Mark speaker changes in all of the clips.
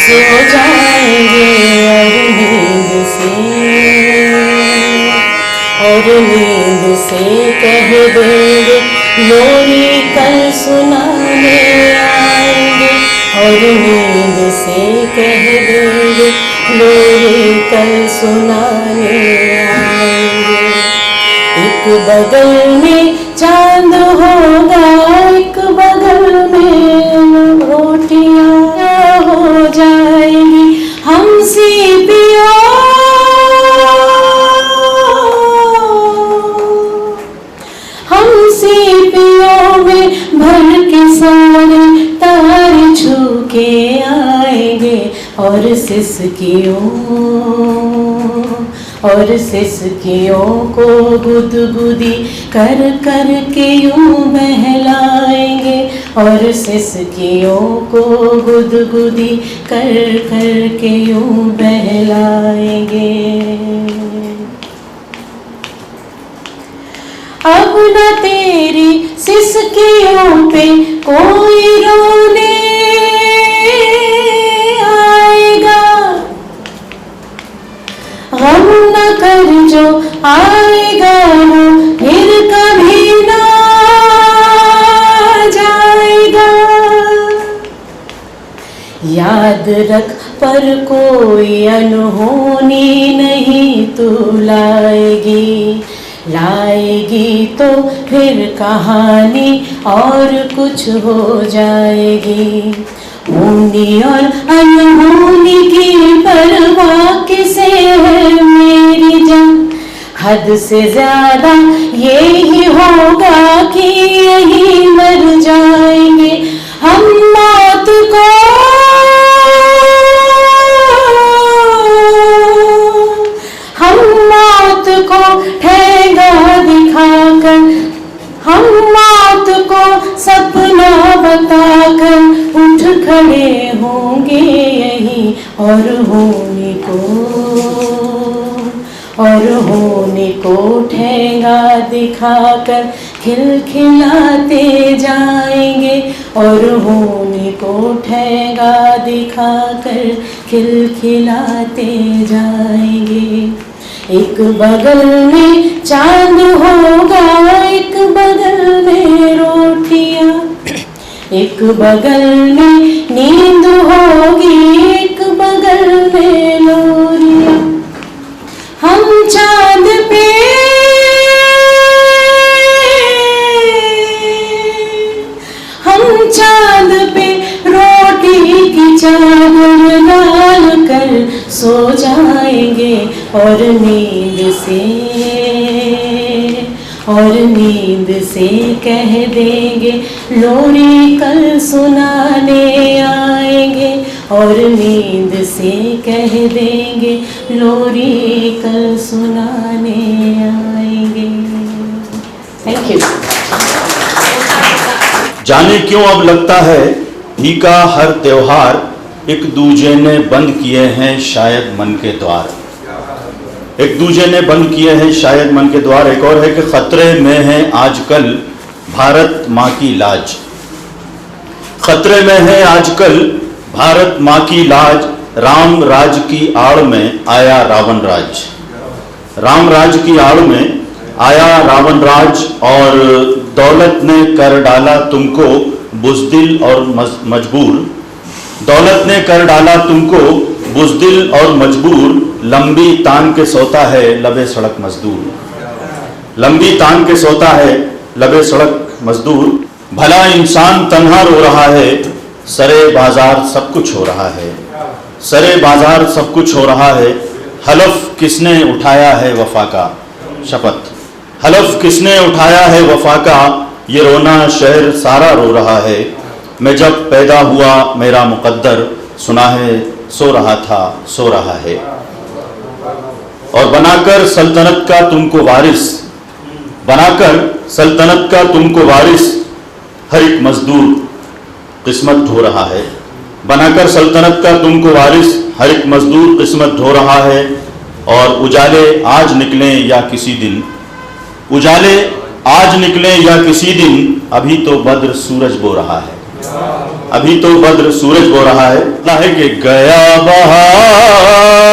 Speaker 1: सो जाएंगे और नींद से कह देंगे लोरी कल सुनाने आएंगे, और नींद से कह देंगे लोरी कल सुनाने आएंगे। एक बगल में चांद होगा, एक बगल में रोटियां हो जाएंगी, हमसे पियो में भर के सारे तारे छू के आएंगे, और सिसकियों को गुदगुदी कर कर के यूं बहलाएंगे, और सिसकियों को गुदगुदी कर कर के यूं बहलाएंगे। अब न तेरी सिसकियों पे कोई रोने आएगा, गम न कर जो आएगा वो फिर कभी ना जाएगा। याद रख पर कोई अनहोनी नहीं तू लाएगी तो फिर कहानी और कुछ हो जाएगी। होनी और अनहोनी की परवाह किसे है मेरी जान, हद से ज्यादा यही होगा कि यही मर जाएंगे हम मौत को। हम मौत को सपना बताकर उठ खड़े होंगे यहीं, और होने को ठेंगा दिखाकर खिलखिलाते जाएंगे, और होने को ठेंगा दिखाकर खिलखिलाते जाएंगे। एक बगल में चांद होगा, एक बगल में रोटियां, एक बगल में नींद होगी, एक बगल में लोरियां। हम चांद पे रोटी की चादर डाल कर सो जाएंगे, और नींद से कह देंगे लोरी कल सुनाने आएंगे, और नींद से कह देंगे लोरी कल सुनाने आएंगे। Thank you.
Speaker 2: जाने क्यों अब लगता है भीका हर त्योहार, एक दूजे ने बंद किए हैं शायद मन के द्वार। एक दूजे ने बंद किए हैं शायद मन के द्वार। एक और है कि खतरे में है आजकल भारत माँ की लाज। खतरे में है आजकल भारत माँ की लाज, राम राज की आड़ में आया रावण राज। राम राज की आड़ में आया रावण राज, और दौलत ने कर डाला तुमको बुज़दिल और मजबूर। दौलत ने कर डाला तुमको बुज़दिल और मजबूर, लंबी तान के सोता है लबे सड़क मजदूर। लंबी तान के सोता है लबे सड़क मजदूर। भला इंसान तन्हा रो रहा है, सरे बाजार सब कुछ हो रहा है। सरे बाजार सब कुछ हो रहा है। हलफ किसने उठाया है वफा का शपथ। हलफ किसने उठाया है वफा का, ये रोना शहर सारा रो रहा है। मैं जब पैदा हुआ मेरा मुकद्दर, सुना है सो रहा था सो रहा है। और बनाकर सल्तनत का तुमको वारिस, बनाकर सल्तनत का तुमको वारिस, हर एक मजदूर किस्मत ढो रहा है। बनाकर सल्तनत का तुमको वारिस, हर एक मजदूर किस्मत ढो रहा है। और उजाले आज निकले या किसी दिन, उजाले आज निकले या किसी दिन, अभी तो बद्र सूरज बो रहा है। अभी तो बद्र सूरज हो रहा है। अल्लाह है कि गया बहार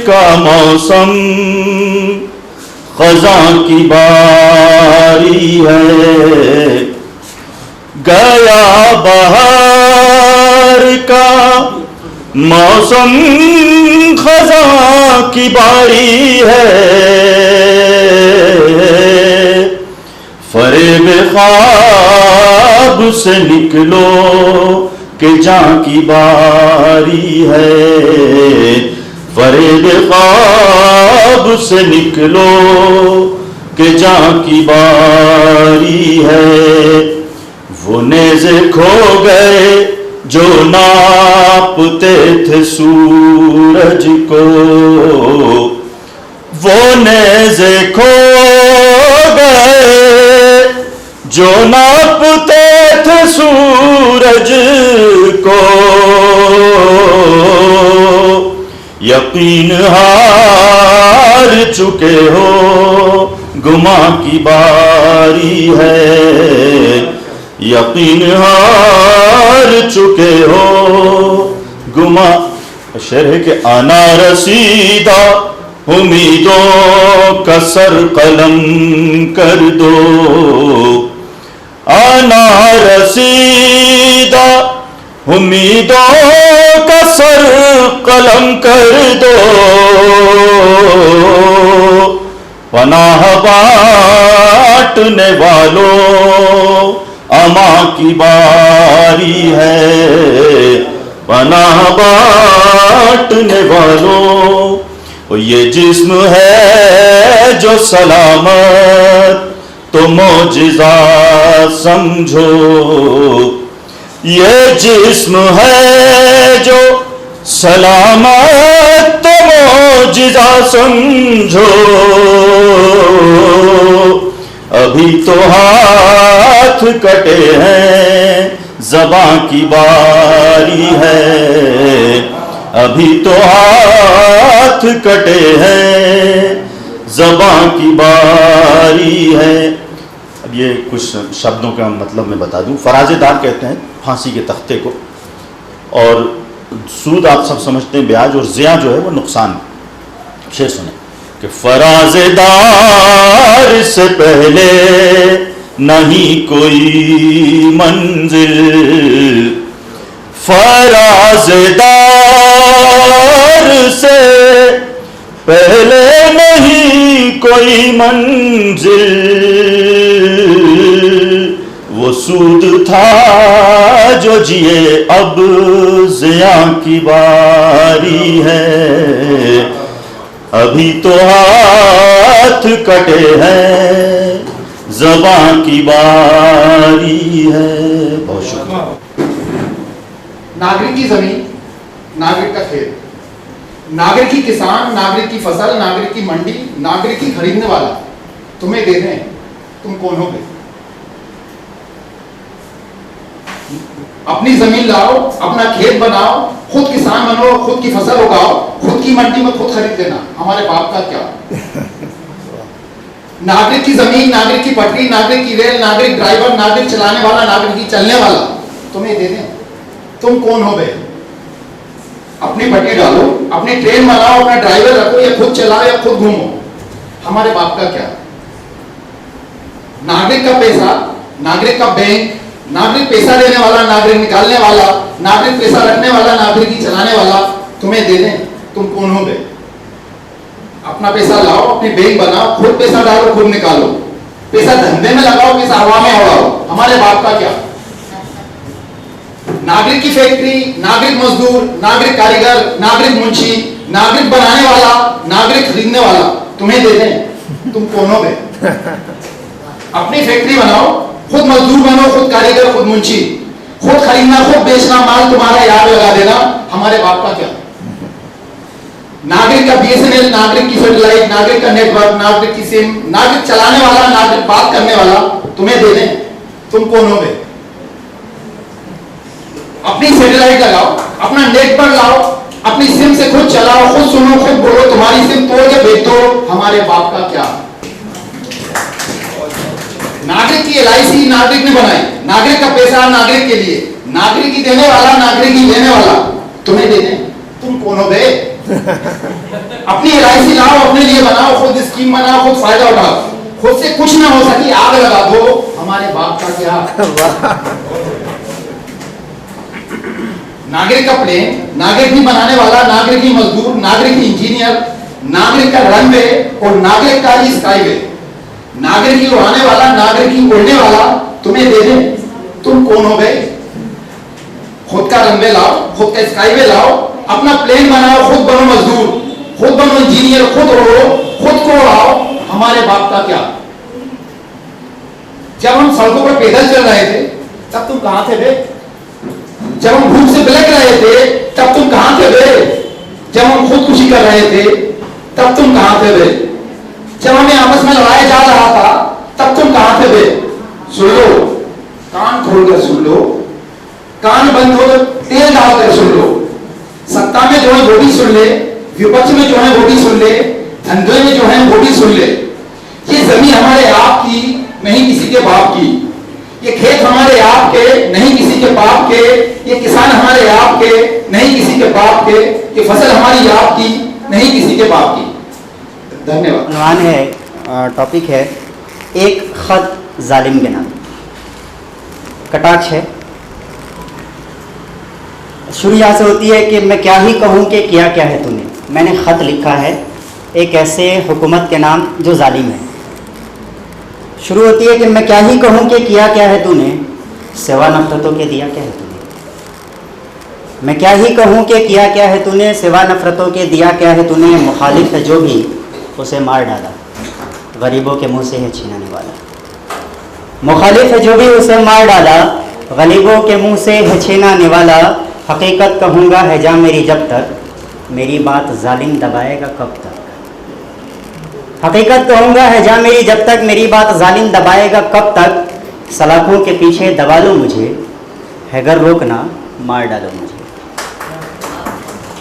Speaker 2: का मौसम, खज़ां की बारी है। गया बहार का मौसम, खज़ां की बारी है। फरेब ख्वाब से निकलो कि जां की बारी है। फरेब ख्वाब से निकलो कि जां की बारी है। वो नेज़े खो गए जो नापते थे सूरज को, वो नेज़े खो गए जो नापते थे सूरज को। यकीन हार चुके हो, गुमा की बारी है। यकीन हार चुके हो, गुमा। शेर है कि आना रसीदा उम्मीदों का सर कलम कर दो। आना रसीदा उम्मीदों का सर कलम कर दो। पनाह बांटने वालों, अमा की बारी है। पनाह बांटने वालों, ये जिस्म है जो सलामत तो मौजिज़ा समझो। ये जिस्म है जो सलामत तो मौजिज़ा समझो। अभी तो हाथ कटे हैं, ज़बां की बारी है। अभी तो हाथ कटे हैं, ज़बां की बारी है। अब ये कुछ शब्दों का मतलब मैं बता दूं। फराज़ेदार कहते हैं फांसी के तख्ते को, और सूद आप सब समझते हैं ब्याज, और ज़िया जो है वो नुकसान। शेर सुने कि फराज़ेदार से पहले नहीं कोई मंजिल। फराज़ेदार से पहले नहीं कोई मंजिल। वो सूद था जो जिए, अब ज़िया की बारी है। अभी तो हाथ कटे हैं, ज़बां की बारी है। बहुत शुक्रिया।
Speaker 3: नागरिक की जमीन, नागरिक का खेत, नागरिक की किसान, नागरिक की फसल, नागरिक की मंडी, नागरिक की खरीदने वाला तुम्हें दे दें, तुम कौन होगे? अपनी जमीन लाओ, अपना खेत बनाओ, खुद किसान बनो, खुद की फसल उगाओ, खुद की मंडी में खुद खरीद लेना, हमारे बाप का क्या? नागरिक की जमीन, नागरिक की पटरी, नागरिक की रेल, नागरिक ड्राइवर, नागरिक चलाने वाला, नागरिक की चलने वाला तुम्हें दे दें, तुम कौन हो बे? अपनी पटरी डालो, अपनी ट्रेन बनाओ, अपना ड्राइवर रखो, या खुद चलाओ या खुद घूमो, हमारे बाप का क्या? नागरिक का पैसा, नागरिक का बैंक, नागरिक पैसा देने वाला, नागरिक निकालने वाला, नागरिक पैसा रखने वाला, नागरिक ही चलाने वाला तुम्हें दे दें, तुम कौन हो बे? अपना पैसा लाओ, अपनी बैंक बनाओ, खुद पैसा डालो, खुद निकालो, पैसा धंधे में लगाओ, पैसा हवा में उड़ाओ, हमारे बाप का क्या? नागरिक की फैक्ट्री, नागरिक मजदूर, नागरिक कारीगर, नागरिक मुंशी, नागरिक बनाने वाला, नागरिक खरीदने वाला तुम्हें दे दें, तुम कौन हो बे? अपनी फैक्ट्री बनाओ, खुद मजदूर बनो, खुद कारीगर, खुद मुंशी, खुद खरीदना, खुद बेचना, माल तुम्हारा याद लगा देना, हमारे बाप का क्या? नागरिक का BSNL, नागरिक की सैटेलाइट, नागरिक का नेटवर्क, नागरिक की सिम, नागरिक चलाने वाला, नागरिक बात करने वाला तुम्हें दे दें, तुम कौन हो बे? अपनी सैटेलाइट लगाओ, अपना नेटवर्क लाओ, अपनी सिम से खुद चलाओ, खुद सुनो, खुद बोलो, तुम्हारी सिम तोड़ के बेच दो, हमारे बाप का क्या? नागरिक की LIC नागरिक ने बनाई, नागरिक का पैसा नागरिक के लिए, नागरिक ही देने वाला नागरिक ही लेने वाला, तुम्हें दे दें, तुम कौन हो बे? अपनी LIC लाओ, अपने लिए बनाओ, खुद स्कीम बनाओ, खुद फायदा उठाओ, खुद से कुछ ना हो सकी आग लगा दो, हमारे बाप का क्या? नागरिक का प्लेन, नागरिक ही बनाने वाला, नागरिक ही मजदूर, नागरिक ही इंजीनियर, नागरिक का रनवे और नागरिक का ही स्काईवे, नागरिक ही उड़ाने वाला, नागरिक ही उड़ने वाला, तुम्हें दे दे, तुम कौन हो गए? खुद का रनवे लाओ, खुद का स्काईवे लाओ, अपना प्लेन बनाओ, खुद बनो मजदूर, खुद बनो इंजीनियर, खुद उड़ो, खुद को उड़ाओ, हमारे बाप का क्या? जब हम सड़कों पर पैदल चल रहे थे तब तुम कहां थे बे? जब हम भूख से बिलख रहे थे तब तुम कहां थे बे? जब हम खुदकुशी कर रहे थे तब तुम कहां थे बे? जब हमें आपस में लड़ाया जा रहा था तब तुम कहां थे बे? सुन लो, कान खोलकर सुन लो, कान बंद हो तो तेल डालकर सुन लो। सत्ता में जो है वो भी सुन ले, विपक्ष में जो है वो भी सुन ले, धंधे में जो है वो भी सुन ले। ये जमीन हमारे आप की, नहीं किसी के बाप की। ये खेत हमारे आप के, नहीं किसी के बाप के। ये किसान हमारे आप के, नहीं किसी के बाप के। ये फसल हमारी आप की, नहीं किसी के बाप की। धन्यवाद।
Speaker 4: उन्वान है, टॉपिक है एक खत जालिम के नाम। कटाक्ष है। शुरू यहाँ से होती है कि मैं क्या ही कहूँ कि किया क्या है तूने। मैंने ख़त लिखा है एक ऐसे हुकूमत के नाम जो जालिम है। शुरू होती है कि मैं क्या ही कहूँ कि किया क्या है तूने, सिवा नफरतों के दिया क्या है तूने। मैं क्या ही कहूँ कि किया क्या है तूने, सिवा नफरतों के दिया क्या है तूने। मुखालिफ है जो भी उसे मार डाला, गरीबों के मुंह से है छीनाने वाला। मुखालिफ है जो भी उसे मार डाला, गरीबों के मुंह से है छीनाने वाला। हकीकत कहूँगा है जा मेरी जब तक, मेरी बात जालिम दबाएगा कब तक। हकीकत कहूँगा है जा मेरी जब तक, मेरी बात जालिम दबाएगा कब तक। सलाखों के पीछे दबा लो मुझे, है गर रोकना मार डालो मुझे।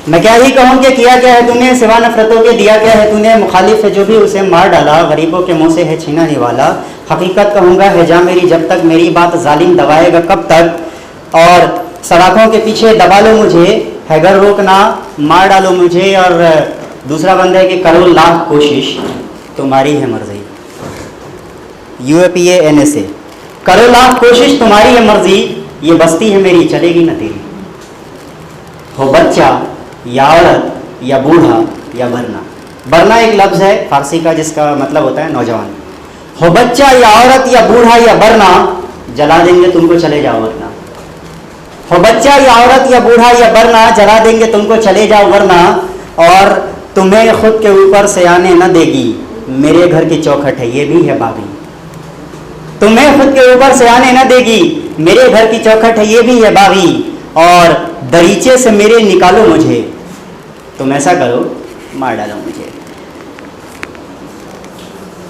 Speaker 4: मैं क्या ही कहूँ कि किया क्या है तूने, सिवा नफरतों के दिया क्या है तूने। मुखालिफ है जो भी उसे मार डाला, गरीबों के मुंह से है छीनाने वाला। हकीकत कहूँगा है जा मेरी जब तक, मेरी बात जालिम दबाएगा कब तक। और सलाखों के पीछे दबा लो मुझे, है गर रोकना मार डालो मुझे। और दूसरा बंदा है कि करो लाख कोशिश तुम्हारी है मर्जी। UAPA NSA, करो लाख कोशिश तुम्हारी है मर्जी, ये बस्ती है मेरी चलेगी न तेरी। हो बच्चा या औरत या बूढ़ा या बरना। बरना एक लफ्ज़ है फारसी का जिसका मतलब होता है नौजवान। हो बच्चा या औरत या बूढ़ा या बरना, जला देंगे तुमको चले जाओ वरना। हो बच्चा या औरत या बूढ़ा या बरना, जला देंगे तुमको चले जाओ वरना। और तुम्हें खुद के ऊपर से आने न देगी, मेरे घर की चौखट है ये भी है बागी। तुम्हें खुद के ऊपर से आने न देगी, मेरे घर की चौखट है ये भी है बागी। और दरीचे से मेरे निकालो मुझे, तुम ऐसा करो मार डालो मुझे।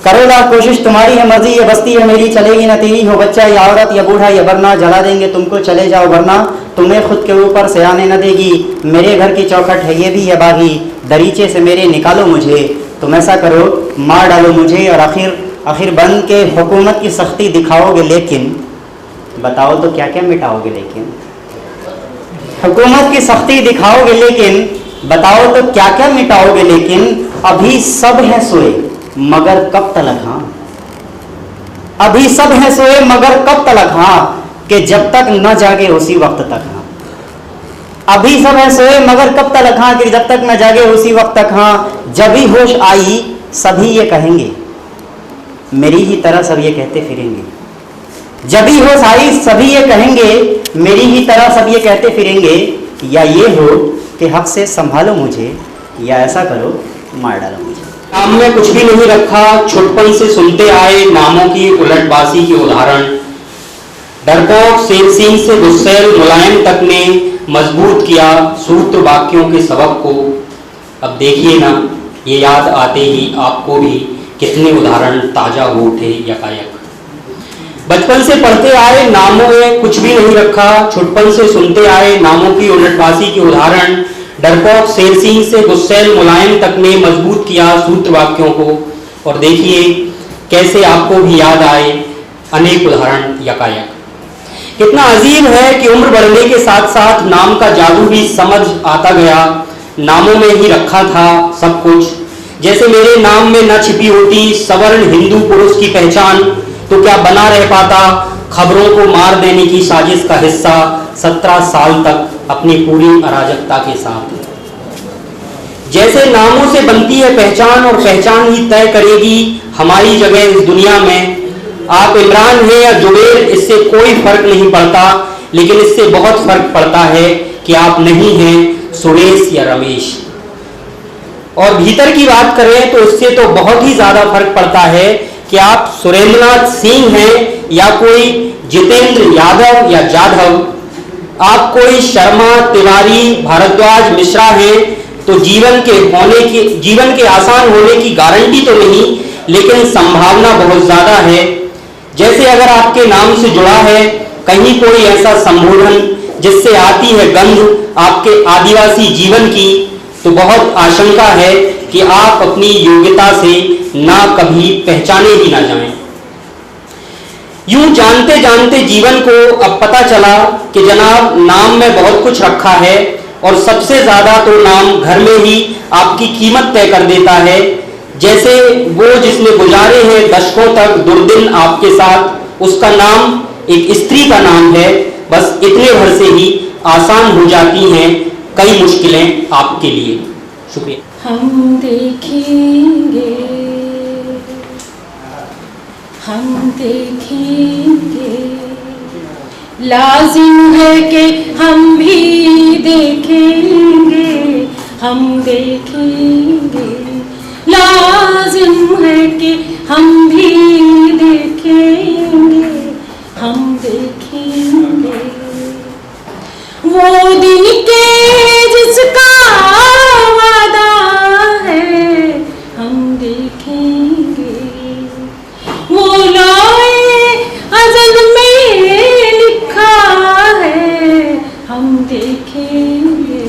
Speaker 4: करो लाख कोशिश तुम्हारी है मर्जी, ये बस्ती है मेरी चलेगी न तेरी। हो बच्चा या औरत या बूढ़ा या बरना, जला देंगे तुमको चले जाओ वरना। तुम्हें खुद के ऊपर से आने न देगी, मेरे घर की चौखट है ये भी है बागी। दरीचे से मेरे निकालो मुझे, तुम ऐसा करो मार डालो मुझे। और आखिर बन के हुकूमत की सख्ती दिखाओगे लेकिन, बताओ तो क्या क्या मिटाओगे लेकिन। हुकूमत की सख्ती दिखाओगे लेकिन, बताओ तो क्या क्या मिटाओगे लेकिन। अभी सब है सोए मगर कब तलक हाँ, अभी सब है सोए मगर कब तलक हाँ, कि जब तक न जागे उसी वक्त तक हाँ। अभी सब है सोए मगर कब तलक हाँ, कि जब तक न जागे उसी वक्त तक हाँ। जब ही होश आई सभी ये कहेंगे, मेरी ही तरह सब ये कहते फिरेंगे। जब ही होश आई सभी ये कहेंगे, मेरी ही तरह सब ये कहते फिरेंगे। या ये हो कि हक से संभालो मुझे, या ऐसा करो मार डालो मुझे।
Speaker 5: नाम में कुछ भी नहीं रखा, छुटपन से सुनते आए नामों की उलटबाजी के उदाहरण। डरपोक शेरसिंह से गुस्सैल मुलायम तक ने मजबूत किया सूत्र वाक्यों के सबक को। अब देखिए ना, ये याद आते ही आपको भी कितने उदाहरण ताजा हो उठे यकायक। बचपन से पढ़ते आए नामों में कुछ भी नहीं रखा, छुटपन से सुनते आए नामों की उलटबाजी के उदाहरण। डरपोक शेरसिंह से गुस्सैल मुलायम तक ने मजबूत किया सूत्र वाक्यों को। और देखिए कैसे आपको भी याद आए अनेक उदाहरण यकायक। कितना अजीब है कि उम्र बढ़ने के साथ साथ नाम का जादू भी समझ आता गया। नामों में ही रखा था सब कुछ। जैसे मेरे नाम में न छिपी होती सवर्ण हिंदू पुरुष की पहचान, तो क्या बना रह पाता खबरों को मार देने की साजिश का हिस्सा 17 साल तक अपनी पूरी अराजकता के साथ। जैसे नामों से बनती है पहचान और पहचान ही तय करेगी हमारी जगह इस दुनिया में। आप इमरान हैं या जुबैर, इससे कोई फर्क नहीं पड़ता, लेकिन इससे बहुत फर्क पड़ता है कि आप नहीं हैं सुरेश या रमेश। और भीतर की बात करें तो इससे तो बहुत ही ज्यादा फर्क पड़ता है कि आप सुरेंद्रनाथ सिंह हैं या कोई जितेंद्र यादव या जाधव। आप कोई शर्मा, तिवारी, भारद्वाज, मिश्रा हैं तो जीवन के आसान होने की गारंटी तो नहीं, लेकिन संभावना बहुत ज्यादा है। जैसे अगर आपके नाम से जुड़ा है कहीं कोई ऐसा संबोधन जिससे आती है गंध आपके आदिवासी जीवन की, तो बहुत आशंका है कि आप अपनी योग्यता से ना कभी पहचाने ही ना जाएं। यूं जानते जानते जीवन को अब पता चला कि जनाब नाम में बहुत कुछ रखा है, और सबसे ज्यादा तो नाम घर में ही आपकी कीमत तय कर देता है। जैसे वो जिसने गुजारे हैं दशकों तक दुर्दिन आपके साथ, उसका नाम एक स्त्री का नाम है। बस इतने भर से ही आसान हो जाती हैं कई मुश्किलें आपके लिए। शुक्रिया।
Speaker 1: हम देखेंगे लाजिम है कि हम भी देखेंगे, हम देखेंगे, लाजिम है कि हम भी देखेंगे, हम देखेंगे वो दिन के जिसका वादा है, हम देखेंगे वो लाए अज़ल में लिखा है, हम देखेंगे,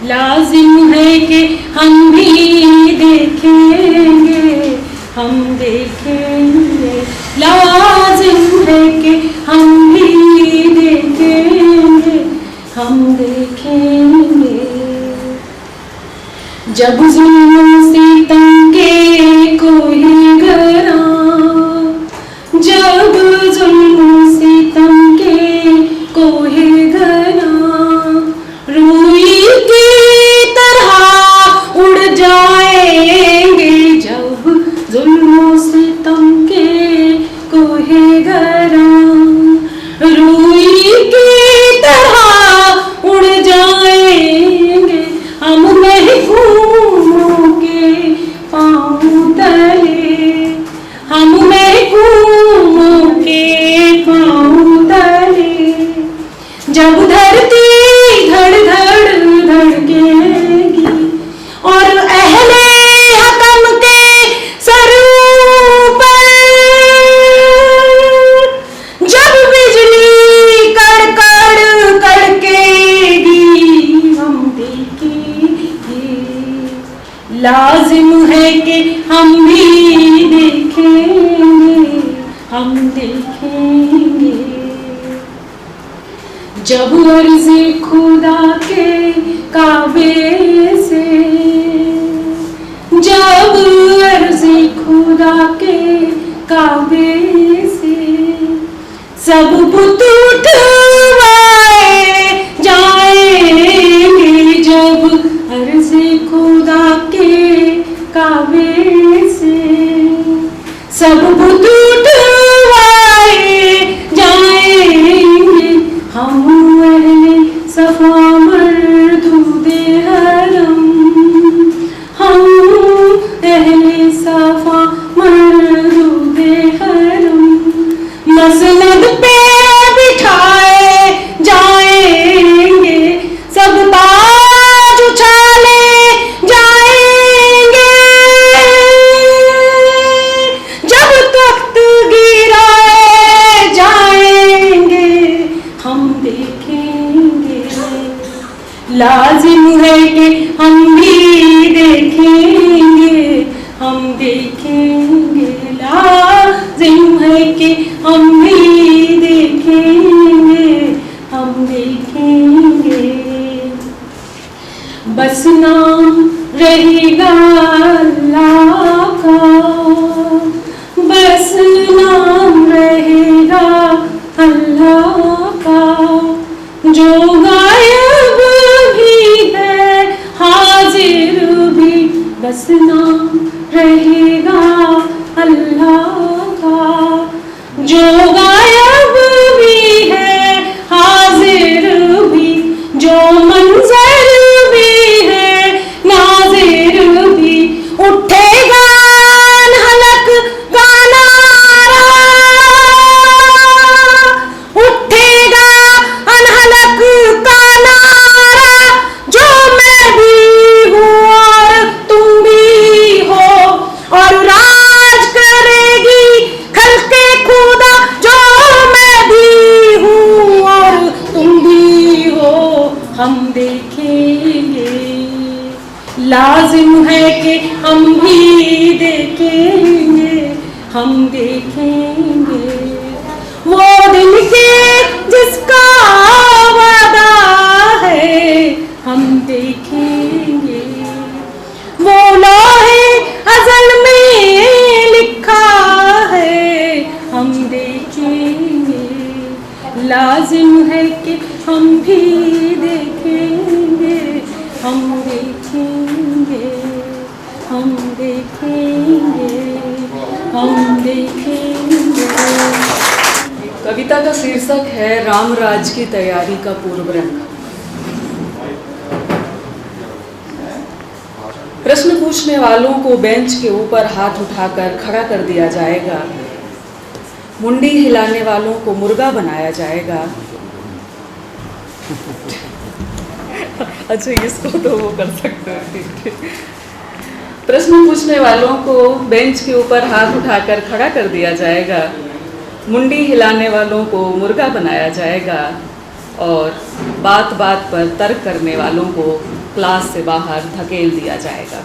Speaker 1: लाजिम है कि हम भी देखेंगे, हम देखेंगे, लाजिम है कि हम भी देखेंगे, हम देखेंगे। जब जुल्म सितम के कोई गरा, जब जुल्म सितम के कोई गरा, रूई की तरह उड़ जाएंगे, जब जुल्म सितम के कोई गरा, रूई की तरह उड़ जाएंगे, हम महकूमों के पाँव तले, हम महकूमों के पाँव तले, जब धरती धड़ धड़ धड़केगी और अहले हतम के सर पर जब बिजली कड़कड़ कड़केगी, हम देखेंगे, लाजिम है कि हम भी देखेंगे, हम देखेंगे। जब अर्ज़े खुदा के काबे से, जब अर्ज़े खुदा के काबे से सब बुत उठवाए जाएंगे, जब अर्ज़े खुदा के काबे से सब बुत उठवाए जाएंगे, हम अहले सफा मरदूदे हरम, हम अहले सफा मरदूदे हरम, मसनद पे बिठाए जाएंगे, सब ताज उछाले जाएंगे, जब तख्त गिराए जाएंगे, हम देखेंगे, लाजिम है कि हम भी देखेंगे, हम देखेंगे, लाजिम है कि हम देखेंगे, लाजिम है कि हम भी देखेंगे, हम देखेंगे वो दिन के जिसका वादा है, हम देखेंगे वो लौहे अज़ल में लिखा है, हम देखेंगे, लाजिम है कि हम भी देखेंगे, हम देखेंगे, हम देखेंगे, हम देखेंगे।
Speaker 6: कविता का शीर्षक है राम राज की तैयारी का पूर्व रंग। प्रश्न पूछने वालों को बेंच के ऊपर हाथ उठाकर खड़ा कर दिया जाएगा, मुंडी हिलाने वालों को मुर्गा बनाया जाएगा। अच्छा, इसको तो वो कर सकते हैं। प्रश्न पूछने वालों को बेंच के ऊपर हाथ उठाकर खड़ा कर दिया जाएगा, मुंडी हिलाने वालों को मुर्गा बनाया जाएगा और बात बात पर तर्क करने वालों को क्लास से बाहर धकेल दिया जाएगा।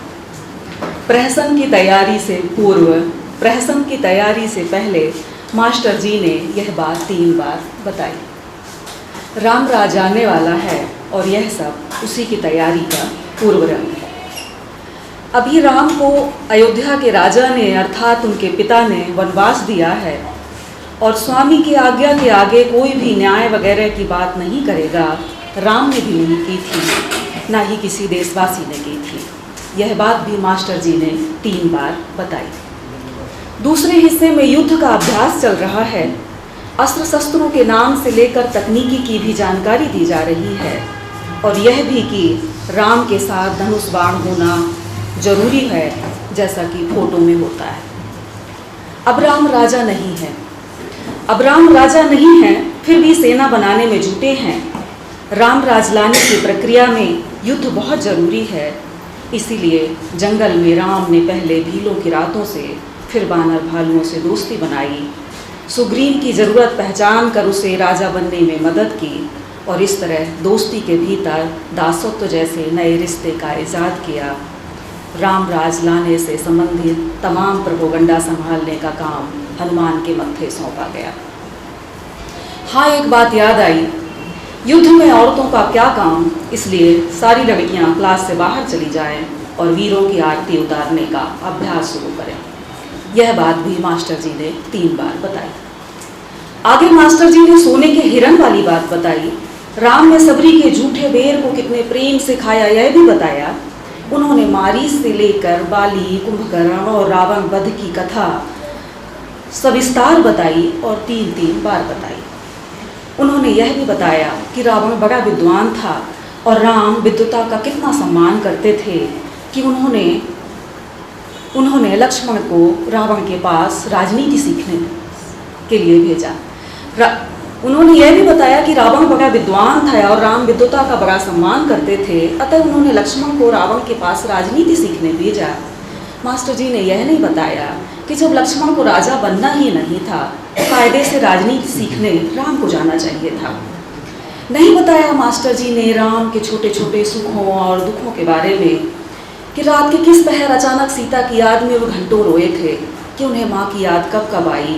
Speaker 6: प्रहसन की तैयारी से पूर्व, प्रहसन की तैयारी से पहले मास्टर जी ने यह बात 3 बार बताई। राम राज आने वाला है और यह सब उसी की तैयारी का पूर्व रंग है। अभी राम को अयोध्या के राजा ने अर्थात उनके पिता ने वनवास दिया है और स्वामी की आज्ञा के आगे कोई भी न्याय वगैरह की बात नहीं करेगा। राम ने भी नहीं की थी, ना ही किसी देशवासी ने की थी। यह बात भी मास्टर जी ने 3 बार बताई। दूसरे हिस्से में युद्ध का अभ्यास चल रहा है। अस्त्र शस्त्रों के नाम से लेकर तकनीकी की भी जानकारी दी जा रही है और यह भी कि राम के साथ धनुष बाण होना जरूरी है, जैसा कि फोटो में होता है। अब राम राजा नहीं है, अब राम राजा नहीं है, फिर भी सेना बनाने में जुटे हैं। राम राज लाने की प्रक्रिया में युद्ध बहुत जरूरी है, इसीलिए जंगल में राम ने पहले भीलों की रातों से, फिर बानर भालुओं से दोस्ती बनाई। सुग्रीव की ज़रूरत पहचान कर उसे राजा बनने में मदद की और इस तरह दोस्ती के भीतर दासत्व जैसे नए रिश्ते का इजाद किया। राम राज लाने से संबंधित तमाम प्रोपेगेंडा संभालने का काम हनुमान के मत्थे सौंपा गया। हाँ, एक बात याद आई, युद्ध में औरतों का क्या काम, इसलिए सारी लड़कियां क्लास से बाहर चली जाएं और वीरों की आरती उतारने का अभ्यास शुरू करें। यह बात भी मास्टर जी ने 3 बार बताई। आगे मास्टर जी ने सोने के हिरण वाली बात बताई। राम ने सबरी के झूठे बेर को कितने प्रेम से खाया यह भी बताया। उन्होंने मारीच से लेकर बाली, कुंभकर्ण और रावण वध की कथा सविस्तार बताई और 3 बार बताई। उन्होंने यह भी बताया कि रावण बड़ा विद्वान था और राम विद्वता का कितना सम्मान करते थे कि उन्होंने लक्ष्मण को रावण के पास राजनीति सीखने के लिए भेजा। उन्होंने यह भी बताया कि रावण बड़ा विद्वान था और राम विद्वता का बड़ा सम्मान करते थे, अतः उन्होंने लक्ष्मण को रावण के पास राजनीति सीखने भेजा। मास्टर जी ने यह नहीं बताया कि जब लक्ष्मण को राजा बनना ही नहीं था तो कायदे से राजनीति सीखने राम को जाना चाहिए था। नहीं बताया मास्टर जी ने राम के छोटे छोटे सुखों और दुखों के बारे में, कि रात के किस पहर अचानक सीता की याद में वो घंटों रोए थे, कि उन्हें माँ की याद कब कब आई,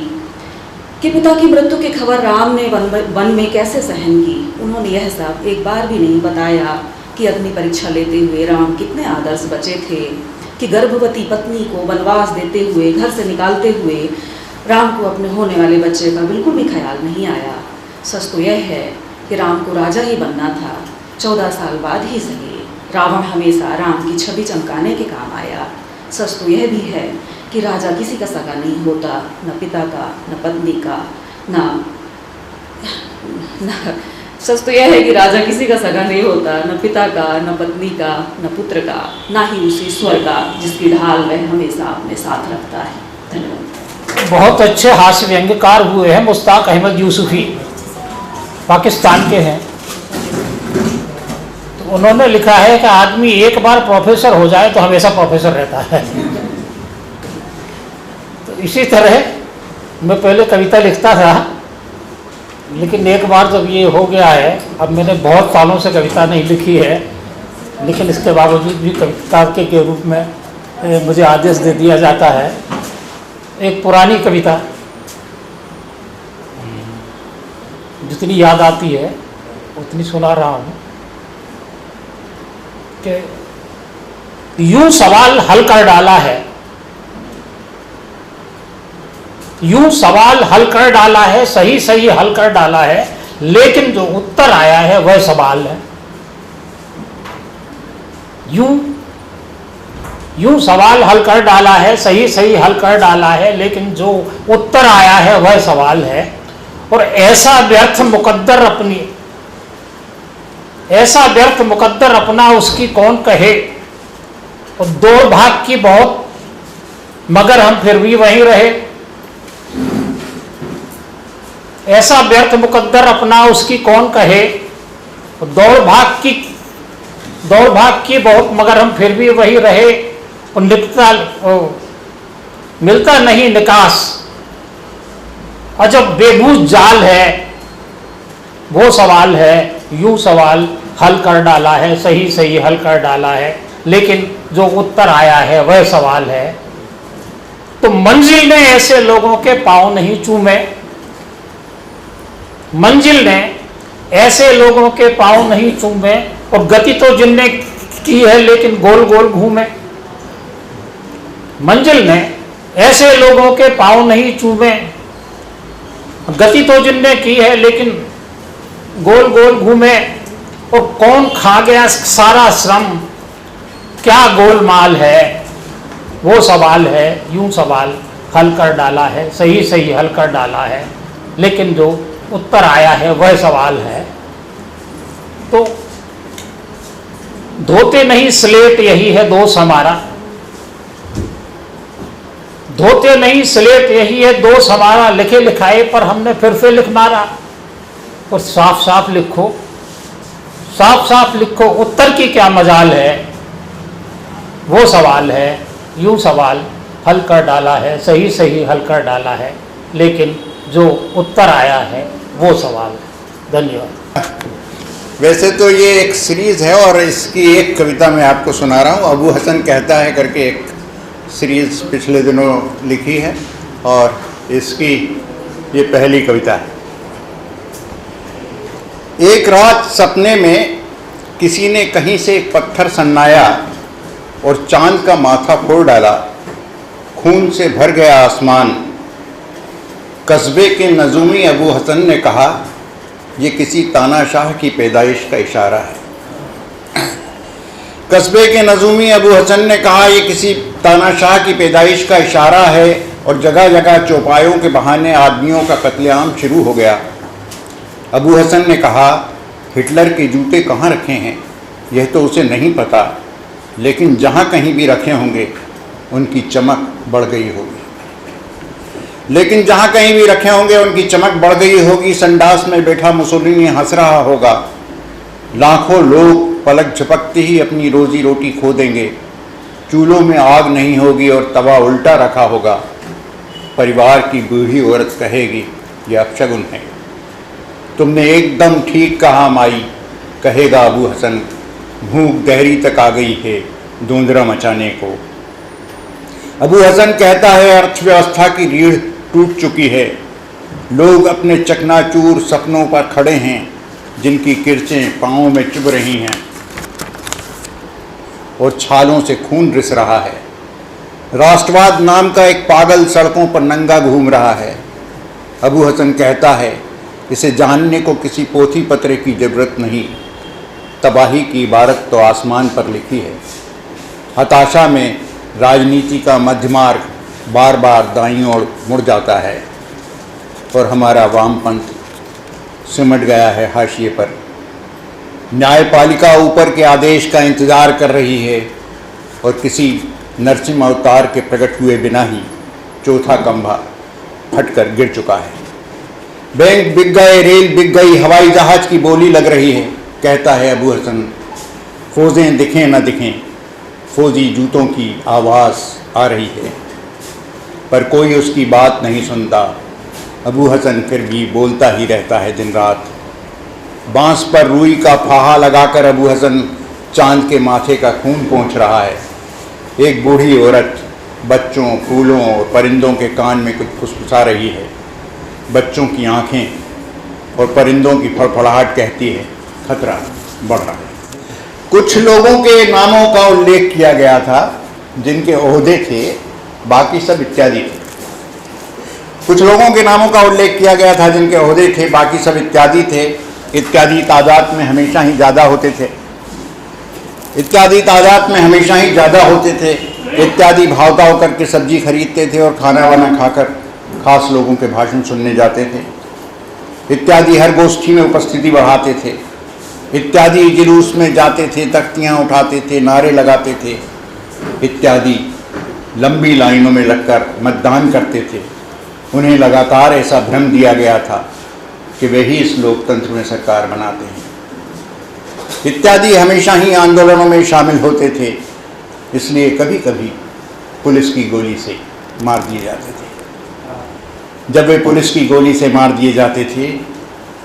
Speaker 6: कि पिता की मृत्यु की खबर राम ने वन में कैसे सहन की। उन्होंने यह सब एक बार भी नहीं बताया कि अग्नि परीक्षा लेते हुए राम कितने आदर्श बचे थे, कि गर्भवती पत्नी को वनवास देते हुए, घर से निकालते हुए राम को अपने होने वाले बच्चे का बिल्कुल भी ख्याल नहीं आया। सच तो यह है कि राम को राजा ही बनना था, 14 साल बाद ही सही। रावण हमेशा राम की छवि चमकाने के काम आया। सच तो यह भी है कि राजा किसी का सगा नहीं होता, न पिता का, न पत्नी का, सच तो यह है कि राजा किसी का सगा नहीं होता, न पिता का, न पत्नी का, न पुत्र का, ना ही उस ईश्वर का जिसकी ढाल वह हमेशा अपने साथ रखता है। धन्यवाद।
Speaker 7: बहुत अच्छे हास्य व्यंग्यकार हुए हैं मुश्ताक अहमद यूसुफी, पाकिस्तान के हैं। तो उन्होंने लिखा है कि आदमी एक बार प्रोफेसर हो जाए तो हमेशा प्रोफेसर रहता है। तो इसी तरह मैं पहले कविता लिखता था लेकिन एक बार जब ये हो गया है, अब मैंने बहुत सालों से कविता नहीं लिखी है, लेकिन इसके बावजूद भी कविता के रूप में मुझे आदेश दे दिया जाता है। एक पुरानी कविता जितनी याद आती है उतनी सुना रहा हूँ कि यूं सवाल हल कर डाला है, यूं सवाल हल कर डाला है, सही सही हल कर डाला है, लेकिन जो उत्तर आया है वह सवाल है। यूं सवाल हल कर डाला है, सही सही हल कर डाला है, लेकिन जो उत्तर आया है वह सवाल है। और ऐसा व्यर्थ मुकद्दर अपना उसकी कौन कहे, और दौड़ भाग की बहुत मगर हम फिर भी वहीं रहे। ऐसा व्यर्थ मुकद्दर अपना उसकी कौन कहे, दौड़ भाग की बहुत मगर हम फिर भी वही रहे। और मिलता नहीं निकास, अजब बेबूझ जाल है वो सवाल है। यूं सवाल हल कर डाला है, सही सही हल कर डाला है, लेकिन जो उत्तर आया है वह सवाल है। तो मंजिल ने ऐसे लोगों के पांव नहीं चूमे, मंजिल ने ऐसे लोगों के पांव नहीं चूमे, और गति तो जिनने की है लेकिन गोल गोल घूमे। मंजिल ने ऐसे लोगों के पांव नहीं चूमे, गति तो जिनने की है लेकिन गोल गोल घूमे। और कौन खा गया सारा श्रम, क्या गोलमाल है वो सवाल है। यूं सवाल हल कर डाला है, सही सही हल कर डाला है, लेकिन जो उत्तर आया है वह सवाल है। तो धोते नहीं स्लेट यही है दोष हमारा, धोते नहीं स्लेट यही है दोष हमारा, लिखे लिखाए पर हमने फिर से लिख मारा। और साफ साफ लिखो, साफ साफ लिखो, उत्तर की क्या मजाल है वो सवाल है। यूं सवाल हल कर डाला है, सही सही हल कर डाला है, लेकिन जो उत्तर आया है वो सवाल है। धन्यवाद।
Speaker 8: वैसे तो ये एक सीरीज़ है और इसकी एक कविता मैं आपको सुना रहा हूँ। अबू हसन कहता है करके एक सीरीज़ पिछले दिनों लिखी है, और इसकी ये पहली कविता है। एक रात सपने में किसी ने कहीं से एक पत्थर सन्नाया और चांद का माथा फोड़ डाला, खून से भर गया आसमान। कस्बे के नजूमी अबू हसन ने कहा, ये किसी तानाशाह की पैदाइश का इशारा है। कस्बे के नजूमी अबू हसन ने कहा, ये किसी तानाशाह की पैदाइश का इशारा है। और जगह जगह चौपायों के बहाने आदमियों का कत्लेआम शुरू हो गया। अबू हसन ने कहा, हिटलर के जूते कहाँ रखे हैं यह तो उसे नहीं पता, लेकिन जहाँ कहीं भी रखे होंगे उनकी चमक बढ़ गई होगी। लेकिन जहाँ कहीं भी रखे होंगे उनकी चमक बढ़ गई होगी। संडास में बैठा मुसोलिनी हंस रहा होगा। लाखों लोग पलक झपकते ही अपनी रोजी रोटी खो देंगे। चूल्हों में आग नहीं होगी और तवा उल्टा रखा होगा। परिवार की बूढ़ी औरत कहेगी, यह अपशगुन है। तुमने एकदम ठीक कहा माई, कहेगा अबू हसन। भूख गहरी तक आ गई है धुंधरा मचाने को। अबू हसन कहता है, अर्थव्यवस्था की रीढ़ टूट चुकी है। लोग अपने चकनाचूर सपनों पर खड़े हैं, जिनकी किरचें पाँव में चुभ रही हैं और छालों से खून रिस रहा है। राष्ट्रवाद नाम का एक पागल सड़कों पर नंगा घूम रहा है। अबू हसन कहता है, इसे जानने को किसी पोथी पत्रे की जरूरत नहीं। तबाही की इबारत तो आसमान पर लिखी है। हताशा में राजनीति का मध्य मार्ग बार बार दाईं ओर मुड़ जाता है और हमारा वामपंथ सिमट गया है हाशिए पर। न्यायपालिका ऊपर के आदेश का इंतजार कर रही है और किसी नरसिंह अवतार के प्रकट हुए बिना ही चौथा खंभा फटकर गिर चुका है। बैंक बिक गए, रेल बिक गई, हवाई जहाज की बोली लग रही है, कहता है अबू हसन। फौजें दिखें न दिखें, फौजी जूतों की आवाज़ आ रही है, पर कोई उसकी बात नहीं सुनता। अबू हसन फिर भी बोलता ही रहता है दिन रात। बांस पर रुई का फाहा लगाकर अबू हसन चांद के माथे का खून पोंछ रहा है। एक बूढ़ी औरत बच्चों, फूलों और परिंदों के कान में कुछ फुसफुसा रही है। बच्चों की आंखें और परिंदों की फड़फड़ाहट कहती है खतरा बढ़ रहा है। कुछ लोगों के नामों का उल्लेख किया गया था जिनके ओहदे थे, बाकी सब इत्यादि थे। कुछ लोगों के नामों का उल्लेख किया गया था जिनके ओहदे थे, बाकी सब इत्यादि थे। इत्यादि तादाद में हमेशा ही ज़्यादा होते थे। इत्यादि तादाद में हमेशा ही ज़्यादा होते थे। इत्यादि भाव ताव करके सब्जी खरीदते थे और खाना वाना खाकर खास लोगों के भाषण सुनने जाते थे। इत्यादि हर गोष्ठी में उपस्थिति बढ़ाते थे। इत्यादि जुलूस में जाते थे, तख्तियाँ उठाते थे, नारे लगाते थे। इत्यादि लंबी लाइनों में लगकर मतदान करते थे। उन्हें लगातार ऐसा भ्रम दिया गया था कि वे ही इस लोकतंत्र में सरकार बनाते हैं। इत्यादि हमेशा ही आंदोलनों में शामिल होते थे, इसलिए कभी कभी पुलिस की गोली से मार दिए जाते थे। जब वे पुलिस की गोली से मार दिए जाते थे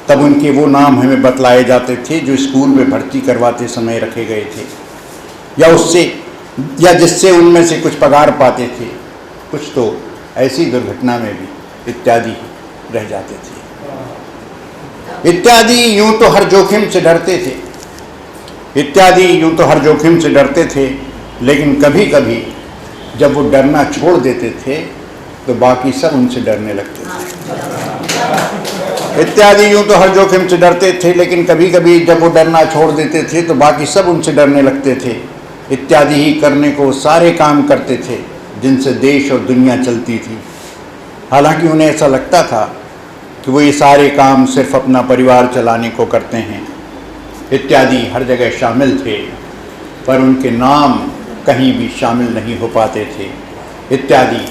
Speaker 8: तब उनके वो नाम हमें बतलाए जाते थे जो स्कूल में भर्ती करवाते समय रखे गए थे, या जिससे उनमें से कुछ पगार पाते थे। कुछ तो ऐसी दुर्घटना में भी इत्यादि रह जाते थे। इत्यादि यूं तो हर जोखिम से डरते थे। इत्यादि यूं तो हर जोखिम से डरते थे, लेकिन कभी कभी जब वो डरना छोड़ देते थे तो बाकी सब उनसे डरने लगते थे। इत्यादि यूं तो हर जोखिम से डरते थे, लेकिन कभी कभी जब वो डरना छोड़ देते थे तो बाकी सब उनसे डरने लगते थे। इत्यादि ही करने को सारे काम करते थे जिनसे देश और दुनिया चलती थी। हालांकि उन्हें ऐसा लगता था कि वो ये सारे काम सिर्फ अपना परिवार चलाने को करते हैं। इत्यादि हर जगह शामिल थे, पर उनके नाम कहीं भी शामिल नहीं हो पाते थे। इत्यादि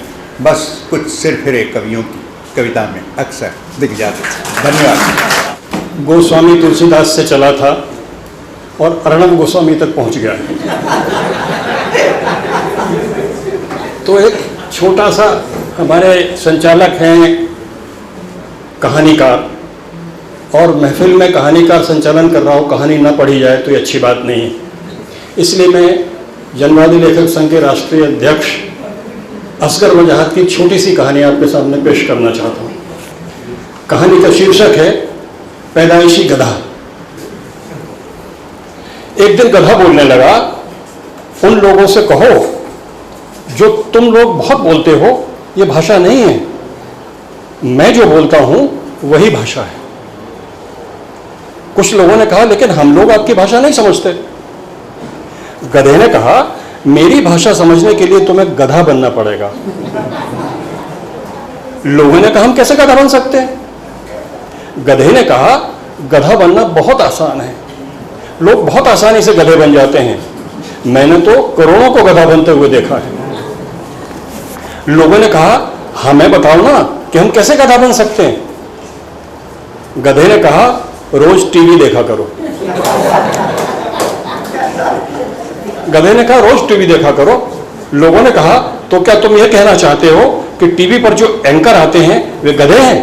Speaker 8: बस कुछ सिरफिरे कवियों की कविता में अक्सर दिख जाते थे। धन्यवाद।
Speaker 9: गोस्वामी तुलसीदास से चला था और अर्णव गोस्वामी तक पहुंच गया। तो एक छोटा सा, हमारे संचालक हैं कहानीकार, और महफिल में कहानीकार संचालन कर रहा हो, कहानी ना पढ़ी जाए तो ये अच्छी बात नहीं है। इसलिए मैं जनवादी लेखक संघ के राष्ट्रीय अध्यक्ष असगर वजाहत की छोटी सी कहानी आपके सामने पेश करना चाहता हूँ। कहानी का शीर्षक है पैदाइशी गधा। एक दिन गधा बोलने लगा, उन लोगों से कहो जो तुम लोग बहुत बोलते हो ये भाषा नहीं है, मैं जो बोलता हूं वही भाषा है। कुछ लोगों ने कहा लेकिन हम लोग आपकी भाषा नहीं समझते। गधे ने कहा मेरी भाषा समझने के लिए तुम्हें गधा बनना पड़ेगा। लोगों ने कहा हम कैसे गधा बन सकते हैं? गधे ने कहा गधा बनना बहुत आसान है, लोग बहुत आसानी से गधे बन जाते हैं, मैंने तो करोड़ों को गधा बनते हुए देखा है। लोगों ने कहा हमें बताओ ना कि हम कैसे गधा बन सकते हैं। गधे ने कहा रोज टीवी देखा करो। गधे ने कहा रोज टीवी देखा करो। लोगों ने कहा तो क्या तुम यह कहना चाहते हो कि टीवी पर जो एंकर आते हैं वे गधे हैं?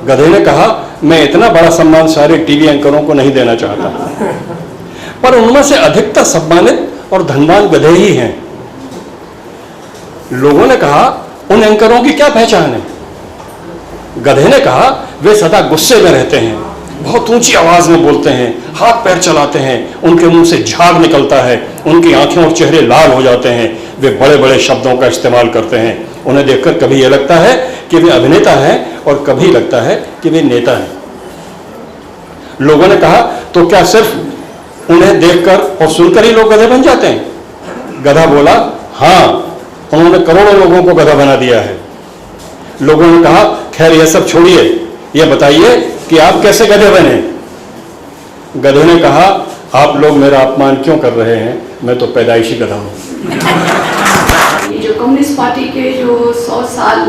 Speaker 9: गधे ने कहा मैं इतना बड़ा सम्मान सारे टीवी एंकरों को नहीं देना चाहता, पर उनमें से अधिकतर सम्मानित और धनवान गधे ही हैं। लोगों ने कहा उन एंकरों की क्या पहचान है? गधे ने कहा वे सदा गुस्से में रहते हैं, बहुत ऊंची आवाज में बोलते हैं, हाथ पैर चलाते हैं, उनके मुंह से झाग निकलता है, उनकी आंखें और चेहरे लाल हो जाते हैं, वे बड़े बड़े शब्दों का इस्तेमाल करते हैं। उन्हें देखकर कभी यह लगता है कि वे अभिनेता हैं और कभी लगता है कि वे नेता हैं। लोगों ने कहा तो क्या सिर्फ उन्हें देखकर और सुनकर ही लोग गधे बन जाते हैं? गधा बोला हाँ, उन्होंने करोड़ों लोगों को गधा बना दिया है। लोगों ने कहा खैर यह सब छोड़िए, यह बताइए कि आप कैसे गधे बने? गधे ने कहा आप लोग मेरा अपमान क्यों कर रहे हैं, मैं तो पैदाइशी गधा हूं।
Speaker 10: ये जो कम्युनिस्ट पार्टी के जो 100 साल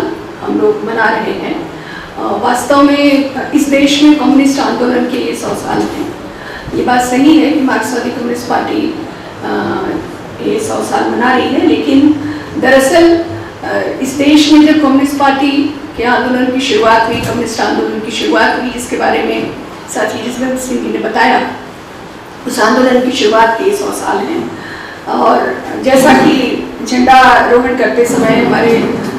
Speaker 10: हम लोग मना रहे हैं, वास्तव में इस देश में कम्युनिस्ट आंदोलन के ये 100 साल हैं। ये बात सही है कि मार्क्सवादी कम्युनिस्ट पार्टी ये 100 साल मना रही है, लेकिन दरअसल इस देश में जब कम्युनिस्ट पार्टी के आंदोलन की शुरुआत हुई, कम्युनिस्ट आंदोलन की शुरुआत हुई, जिसके बारे में साथी जसवंत सिंह जी ने बताया। उस आंदोलन की शुरुआत के 100 साल हैं। और जैसा कि झंडा रोहण करते समय हमारे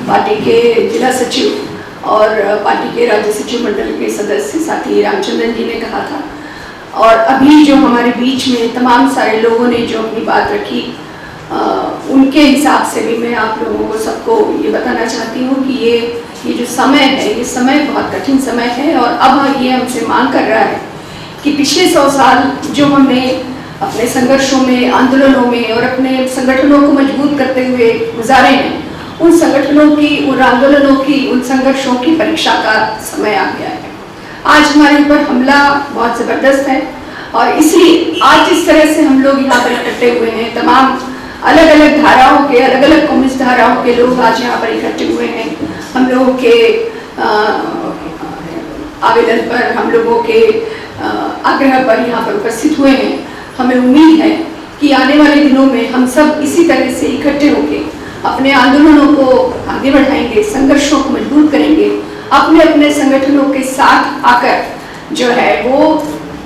Speaker 10: पार्टी के जिला सचिव और पार्टी के राज्य सचिव मंडल के सदस्य साथी रामचंद्रन जी ने कहा था, और अभी जो हमारे बीच में तमाम सारे लोगों ने जो अपनी बात रखी, उनके हिसाब से भी मैं आप लोगों को सबको ये बताना चाहती हूँ कि ये जो समय है, ये समय बहुत कठिन समय है। और अब ये हमसे मांग कर रहा है कि पिछले 100 साल जो हमने अपने संघर्षों में, आंदोलनों में और अपने संगठनों को मजबूत करते हुए गुजारे हैं, उन संगठनों की, उन आंदोलनों की, उन संघर्षों की परीक्षा का समय आ गया है। आज हमारे ऊपर हमला बहुत ज़बरदस्त है और इसलिए आज इस तरह से हम लोग यहाँ पर इकट्ठे हुए हैं। तमाम अलग अलग धाराओं के, अलग अलग कम्युनिस्ट धाराओं के लोग आज यहाँ पर इकट्ठे हुए हैं। हम लोगों के आवेदन पर, हम लोगों के आग्रह पर यहाँ पर उपस्थित हुए हैं। हमें उम्मीद है कि आने वाले दिनों में हम सब इसी तरह से इकट्ठे होकर अपने आंदोलनों को आगे बढ़ाएंगे, संघर्षों को मजबूत करेंगे, अपने अपने संगठनों के साथ आकर जो है वो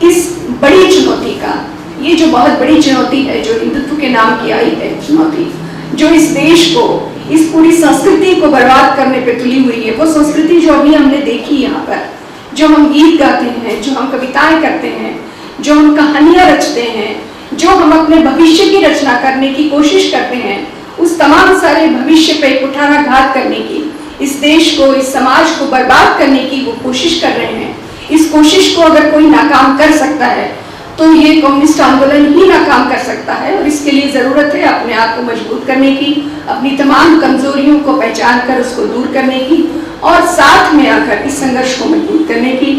Speaker 10: इस बड़ी चुनौती का, ये जो बहुत बड़ी चुनौती है, जो हिंदुत्व के नाम की आई है चुनौती, जो इस देश को, इस पूरी संस्कृति को बर्बाद करने पे तुली हुई है, वो संस्कृति जो अभी हमने देखी यहाँ पर, जो हम गीत गाते हैं, जो हम कविताएं करते हैं, जो हम कहानियां रचते हैं, जो हम अपने भविष्य की रचना करने की कोशिश करते हैं, उस तमाम सारे भविष्य पे कुठाराघात करने की, इस देश को, इस समाज को बर्बाद करने की वो कोशिश कर रहे हैं। इस कोशिश को अगर कोई नाकाम कर सकता है तो ये कम्युनिस्ट आंदोलन ही नाकाम कर सकता है। और इसके लिए ज़रूरत है अपने आप को मजबूत करने की, अपनी तमाम कमजोरियों को पहचान कर उसको दूर करने की और साथ में आकर इस संघर्ष को मजबूत करने की।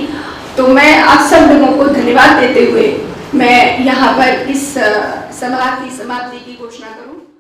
Speaker 10: तो मैं आप सब लोगों को धन्यवाद देते हुए मैं यहाँ पर इस सभा की समाप्ति की घोषणा करूँ।